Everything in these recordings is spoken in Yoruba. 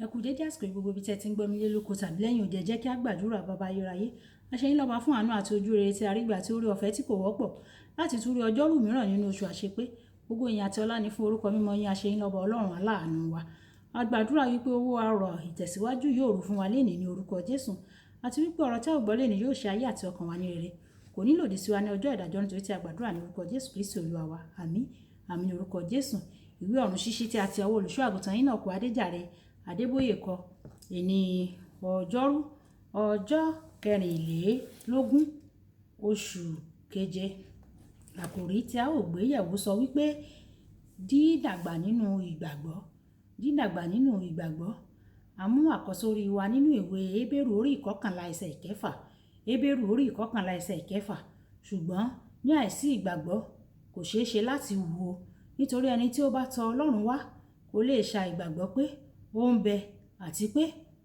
Ẹ kú dédé àsìkò gbogbo ibi tẹ́ ti ń gbọ́ mi lé lóko tàbí lẹ́yìn òde, jẹ́ kí á gbàdúrà. Baba ayérayé, a ṣe yín lọ́ba fún àánú àti ojú rere tí a rí gbà, tí oore ọ̀fẹ́ tí kò wọ́pọ̀ láti tún rí ọjọ́rú mìíràn nínú oṣù àṣepé. Gbogbo ìyìn àti ọlá ni fún orúkọ mímọ́ yín. A ṣe yín lọ́ba Ọlọ́run aláàánú wa. A gbàdúrà wípé owó arọ̀ ìtẹ̀síwájú yóò rú fún wa lénìí ní orúkọ Jésù, àti wípé ọ̀rọ̀ tẹ́ ò gbọ́ lénìí yóò ṣe ayé àti ọkàn wa ní rere. Kò ní lòdì sí wa ní ọjọ́ ìdájọ́, nítorí tí a gbàdúrà ní orúkọ Jésù Kristi Olúwa wa. Àmín. Àmín ní orúkọ Jésù. Ìwé ọ̀run ṣíṣí tí a ti ọwọ́ olùṣọ́ àgùntàn Enoch Adéjàre Adébóyè kọ. Èní ọjọ́rú ọjọ́ 24 oṣù keje. Àkòrí tí a ó gbé yẹ̀wò sọ wípé dídàgbà nínú ìgbàgbọ́. Dídàgbà nínú ìgbàgbọ́. A mú àkọ́sórí wa nínú ìwé Hébérù orí 11 ẹsẹ̀ 6. Hébérù orí 11 ẹsẹ̀ 6. Ṣùgbọ́n ní àìsí ìgbàgbọ́ kò ṣeé ṣe láti wù ú, nítorí ẹni tí ó bá tọ Ọlọ́run wá kò lè ṣa ìgbàgbọ́ pé ó ń bẹ, àti pé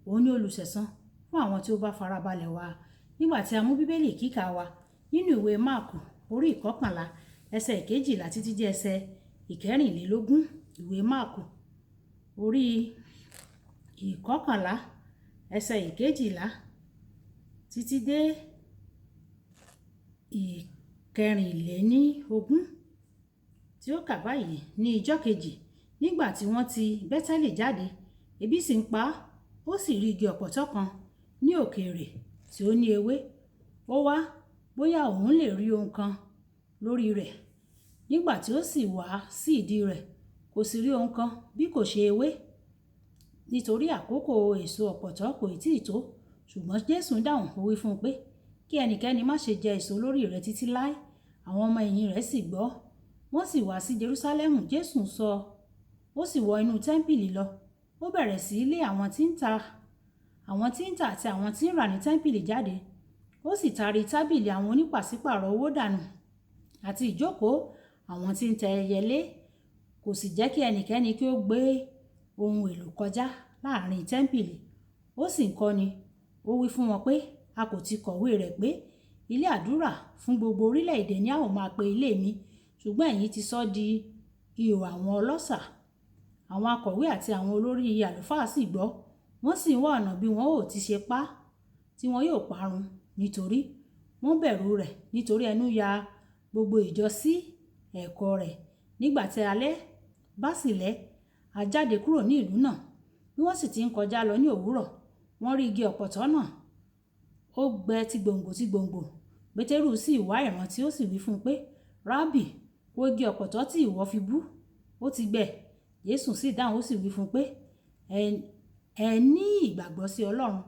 òun ní olùṣẹ̀san fún àwọn tí ó bá farabalẹ̀ wá. Nígbà tí a mú bíbélì kíkà wa nínú ìwé Máàkù orí 11 ẹsẹ̀ 12 títí dé ẹsẹ̀ 14. Ìwé Máàkù orí 11 ẹsẹ̀ 12 títí dé 14 tí ó kà báyìí. Ní ijọ́ kejì, nígbà tí wọ́n ti Bẹ́tẹ́lì jáde, ebi sì ń pa á. Ó sì rí igi ọ̀pọ̀tọ́ kan ní òkèèrè tí ó ní ewé. Ó wá bóyá òun lè rí ohun kan lórí rẹ̀. Nígbà tí ó sì wá sí ìdí rẹ̀, kò sì rí ohun kan bí kò ṣe ewé, nítorí àkókò èso ọ̀pọ̀tọ́ kò tíì tó. Ṣùgbọ́n Jésù dáhùn, ó wí fún un pé kí ẹnikẹ́ni má ṣe jẹ èso lórí rẹ̀ títí láé. Àwọn ọmọ ẹ̀yìn rẹ̀ sì gbọ́. Wọ́n sì wá sí Jerúsálẹ́mù. Jésù ó sì wọ inú tẹ́ḿpìlì lọ. Ó bẹ̀rẹ̀ sí lé àwọn tí ń tà àti àwọn tí ń rà ní tẹ́ḿpìlì jáde. Ó sì tarí tábìlì àwọn onípàṣípàrọ̀ owó dànù, àti ìjókòó àwọn tí ń tẹ ẹyẹlé. Kò sì jẹ́ kí ẹnikẹ́ni kí ó gbé ohun èlò kọjá láàrin tẹ́ḿpìlì. Ó sì ń kọ́ni. Ó wí fún wọn pé a kò ti kọ̀wé rẹ̀ pé ilé àdúrà fún gbogbo orílẹ̀-èdè ni a ó máa pe ilé mi, ṣùgbọ́n ẹ̀yin ti sọ di ihò àwọn ọlọ́ṣà. Àwọn akọ̀wé àti àwọn olórí àlùfáà sì gbọ́. Wọ́n sì ń wá ọ̀nà bí wọn ó ti ṣe pa á, tí wọn yóò parun, nítorí wọ́n bẹ̀rù rẹ̀, nítorí ẹnu ya gbogbo ìjọ sí ẹ̀kọ́ rẹ̀. Nígbà tí alẹ́ bá sì lẹ́, a jáde kúrò ní ìlú náà. Bí wọ́n sì ti ń kọjá lọ ní òwúrọ̀, wọ́n rí igi ọ̀pọ̀tọ́ náà. Ó gbẹ ti gbòǹgbò ti gbòǹgbò. Pétérù sì wá ìrántí, ó sì wí fún un pé, Rábì, wo igi ọ̀pọ̀tọ́ tí ìwọ fi bú. Ó ti gbẹ. Jésù sì dáhùn, ó sì wí fún un pé ẹ ní ìgbàgbọ́ sí Ọlọ́run.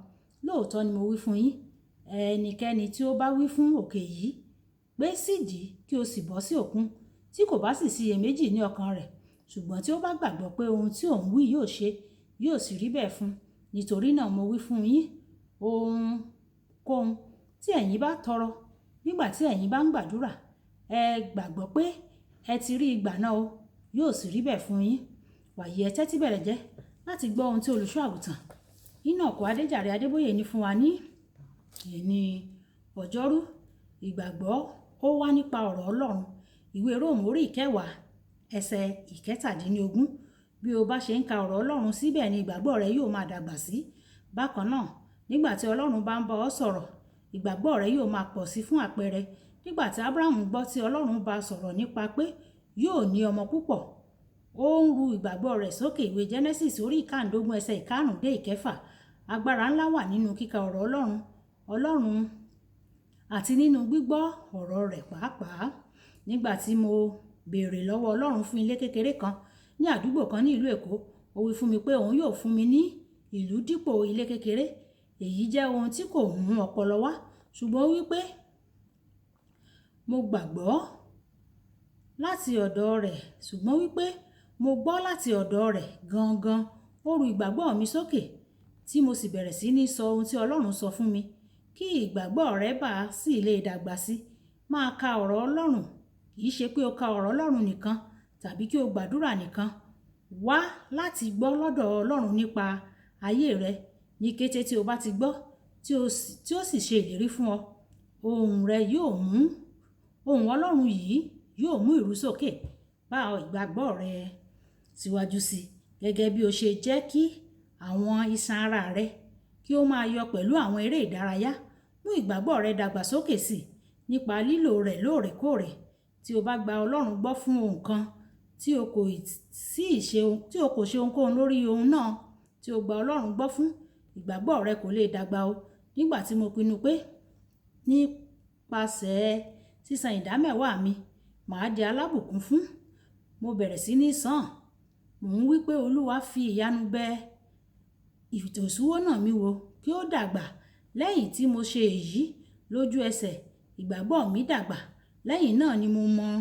Lóòótọ́ ni mo wí fún yín, ẹnikẹ́ni tí ó bá wí fún òkè yìí pé sídìí kí o sì bọ́ sí òkun, tí kò bá sì ṣiyèméjì ní ọkàn rẹ̀, ṣùgbọ́n tí ó bá gbàgbọ́ pé ohun tí òun wí yóò ṣe, yóò sì rí bẹ́ẹ̀ fún. Nítorí náà mo wí fún yín, ohunkóhun tí ẹ̀yin bá tọrọ nígbà tí ẹ̀yin bá ń gbàdúrà, ẹ gbàgbọ́ pé ẹ ti rí ìgbà náà o, yóò sì rí bẹ́ẹ̀ fún yín. Wàyí ẹ tẹ́tí bẹ̀rẹ̀ jẹ́ láti gbọ́ ohun tí olùṣọ́ àgùntàn Enoch Adéjàre Adébóyè ní fún wa ní èní ọjọ́rú. Ìgbàgbọ́ ó wá nípa ọ̀rọ̀ Ọlọ́run. Ìwé Róòmù orí 10 ẹsẹ̀ 17. Bí o bá ṣe ń ka ọ̀rọ̀ Ọlọ́run, síbẹ̀ ni ìgbàgbọ́ rẹ yóò máa dàgbà sí. Bákan náà, nígbà tí Ọlọ́run bá ń bá ọ sọ̀rọ̀, ìgbàgbọ́ rẹ yóò máa pọ̀ sí. Fún àpẹẹrẹ, nígbà tí Ábúráhámù gbọ́ tí Ọlọ́run bá sọ̀rọ̀ nípa pé yóò ní ọmọ púpọ̀, ó ń ru ìgbàgbọ́ rẹ̀ sókè. Ìwé Genesis orí 15 ẹsẹ̀ 5 dé 6. Agbára ńlá wà nínú kíka ọ̀rọ̀ Ọlọ́run àti nínú gbígbọ́ ọ̀rọ̀ rẹ̀ pàápàá. Nígbà tí mo béèrè lọ́wọ́ Ọlọ́run fún ilé kékeré kan ní àdúgbò kan ní ìlú Èkó, ó wí fún mi pé òun yóò fún mi ní ìlú dípò ilé kékeré. Èyí jẹ́ ohun tí kò mú ọpọlọ wá, ṣùgbọ́n ó wí pé mo gbọ́ láti ọ̀dọ̀ rẹ̀ gangan. Ó ru ìgbàgbọ́ mi sókè, tí mo sì bẹ̀rẹ̀ sí ní sọ ohun tí Ọlọ́run sọ fún mi. Kí ìgbàgbọ́ rẹ bá sì lè dàgbà sí, máa ka ọ̀rọ̀ Ọlọ́run. Kì í ṣe pé o ka ọ̀rọ̀ Ọlọ́run nìkan tàbí kí o gbàdúrà nìkan. Wá láti gbọ́ lọ́dọ̀ Ọlọ́run nípa ayé rẹ. Ní kété tí o bá ti gbọ́, tí ó sì ṣe ìlérí fún ọ, ohùn Ọlọ́run yìí yóò mú ìrúsókè bá ìgbàgbọ́ rẹ síwájú sí, gẹ́gẹ́ bí o ṣe jẹ́ kí àwọn iṣan ara rẹ kí ó máa yọ pẹ̀lú àwọn eré ìdárayá. Mú ìgbàgbọ́ rẹ dàgbàsókè sí nípa lílò rẹ̀ lóòrèkóòrè. Tí o bá gba Ọlọ́run gbọ́ fún ohun kan tí o kò ṣe ohunkóhun lórí ohun náà tí o gba Ọlọ́run gbọ́ fún, ìgbàgbọ́ rẹ kò lè dàgbà o. Nígbà tí mo pinnu pé nípasẹ̀ sísan ìdámẹ́wàá mi màá di alábùkún fún, mo bẹ̀rẹ̀ sí ní san. Mò ń wí pé Olúwa fi ìyanu bẹ ìtòsúwọ́nà mi wò kí ó dàgbà. Lẹ́yìn tí mo ṣe èyí lójú ẹsẹ̀, ìgbàgbọ́ mi dàgbà. Lẹ́yìn náà ni mo mọ̀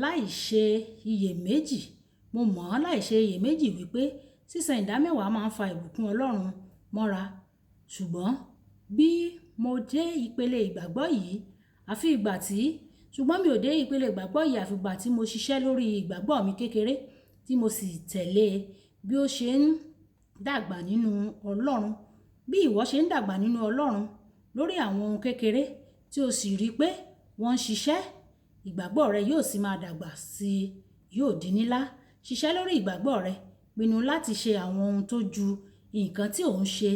láìṣe iyèméjì wípé sísan ìdámẹ́wàá máa ń fa ìbùkún Ọlọ́run mọ́ra. Ṣùgbọ́n mi ò dé ìpele ìgbàgbọ́ yìí àfi ìgbà tí mo ṣiṣẹ́ lórí ìgbàgbọ́ mi kékeré tí mo sì tẹ̀lé bí ó ṣe ń dàgbà nínú Ọlọ́run. Bí ìwọ ṣe ń dàgbà nínú Ọlọ́run lórí àwọn ohun kékeré tí o sì rí pé wọ́n ń ṣiṣẹ́, ìgbàgbọ́ rẹ yóò sì máa dàgbà sí i, yóò di ńlá. Ṣiṣẹ́ lórí ìgbàgbọ́ rẹ. Pinnu láti ṣe àwọn ohun tó ju nǹkan tí ò ń ṣe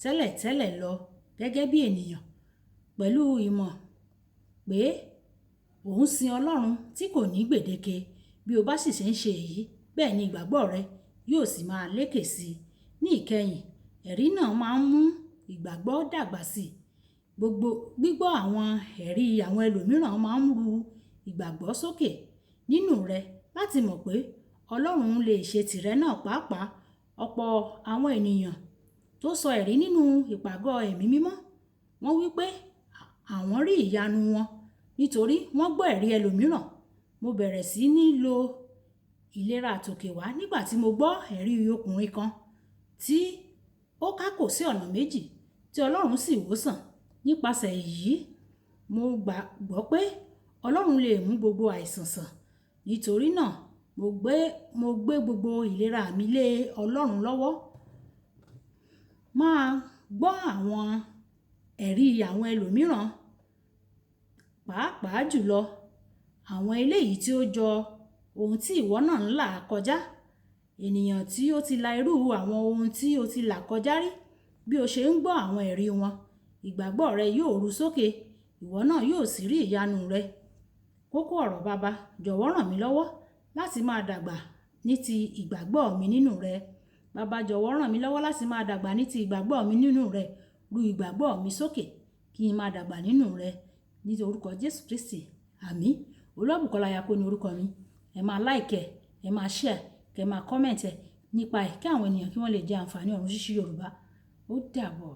tẹ́lẹ̀tẹ́lẹ̀ lọ gẹ́gẹ́ bí ènìyàn, pẹ̀lú ìmọ̀ pé ò ń sin Ọlọ́run tí kò ní gbèdéke. Bí o bá sì ṣe ń ṣe èyí, bẹ́ẹ̀ ni ìgbàgbọ́ rẹ yóò sì máa lékè sí i. Ní ìkẹyìn, ẹ̀rí náà máa ń mú ìgbàgbọ́ dàgbà sí i. Gbígbọ́ àwọn ẹ̀rí àwọn ẹlòmíràn máa ń ru ìgbàgbọ́ sókè nínú rẹ láti mọ̀ pé Ọlọ́run lè ṣe tìrẹ náà pàápàá. Ọ̀pọ̀ àwọn ènìyàn tó sọ ẹ̀rí nínú ìpàgọ́ ẹ̀mí mímọ́, wọ́n wí pé àwọn rí ìyanu wọn nítorí wọ́n gbọ́ ẹ̀rí ẹlòmíràn. Mo bẹ̀rẹ̀ sí ní lo ìlera àtòkèwá nígbà tí mo gbọ́ ẹ̀rí ọkùnrin kan tí ó kákò sí ọ̀nà méjì tí Ọlọ́run sì wòsàn. Nípasẹ̀ èyí, mo gbàgbọ́ pé Ọlọ́run lè mú gbogbo àìsàn sàn. Nítorí náà, mo gbé gbogbo ìlera mi lé Ọlọ́run lọ́wọ́. Máa gbọ́ àwọn ẹ̀rí àwọn ẹlòmíràn, pàápàá jùlọ àwọn eléyìí tí ó jọ ohun tí ìwọ náà ń là kọjá. Ènìyàn tí ó ti la irú àwọn ohun tí o ti là kọjá rí. Bí o ṣe ń gbọ́ àwọn ẹ̀rí wọn, ìgbàgbọ́ rẹ yóò ru sókè, ìwọ náà yóò sì rí ìyanu rẹ. Kókó ọ̀rọ̀: Baba, jọ̀wọ́ ràn mí lọ́wọ́ láti máa dàgbà ní ti ìgbàgbọ́ mi nínú rẹ. Baba, jọ̀wọ́ ràn mí lọ́wọ́ láti máa dàgbà ní ti ìgbàgbọ́ mi nínú rẹ. Ru ìgbàgbọ́ mi sókè kí n máa dàgbà nínú rẹ. Ní orúkọ Jésù Kristi, àmín. Olúwàbùkọ́lá Ayako ni orúkọ mi. Ẹ máa like ẹ máa share, kẹ máa comment nípa ẹ̀ kí àwọn ènìyàn kí wọ́n lè jẹ àǹfààní ọ̀run ṣíṣí Yorùbá. Ó dàbọ̀.